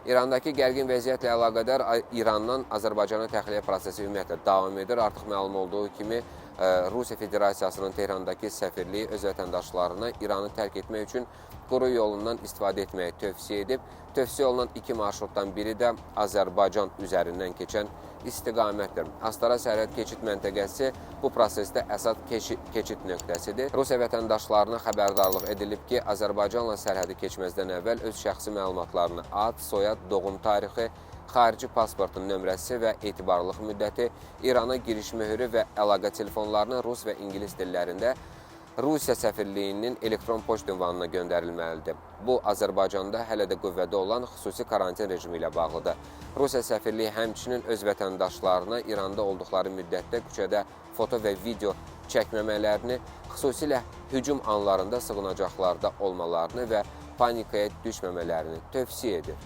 İrandakı gərgin vəziyyətlə əlaqədar İrandan Azərbaycana təxliyə prosesi ümumiyyətlə davam edir. Artıq məlum olduğu kimi Rusiya Federasiyasının Tehrandakı səfirliyi öz vətəndaşlarına İranı tərk etmək üçün quru yolundan istifadə etməyi tövsiyə edib. Tövsiyə olunan iki marşrutdan biri də Azərbaycan üzərindən keçən istiqamətdir. Astara sərhəd keçid məntəqəsi bu prosesdə əsas keçid nöqtəsidir. Rusiya vətəndaşlarına xəbərdarlıq edilib ki, Azərbaycanla sərhədi keçməzdən əvvəl öz şəxsi məlumatlarını ad, soyad, doğum tarixi, xarici pasportun nömrəsi və etibarlılıq müddəti, İrana giriş mühürü və əlaqə telefonlarını rus və ingilis dillərində Rusiya səfirliyinin elektron poçt ünvanına göndərilməlidir. Bu, Azərbaycanda hələ də qüvvədə olan xüsusi karantin rejimi ilə bağlıdır. Rusiya səfirliyi həmçinin öz vətəndaşlarına İranda olduqları müddətdə küçədə foto və video çəkməmələrini, xüsusilə hücum anlarında sığınacaqlarda olmalarını və panikaya düşməmələrini tövsiyə edir.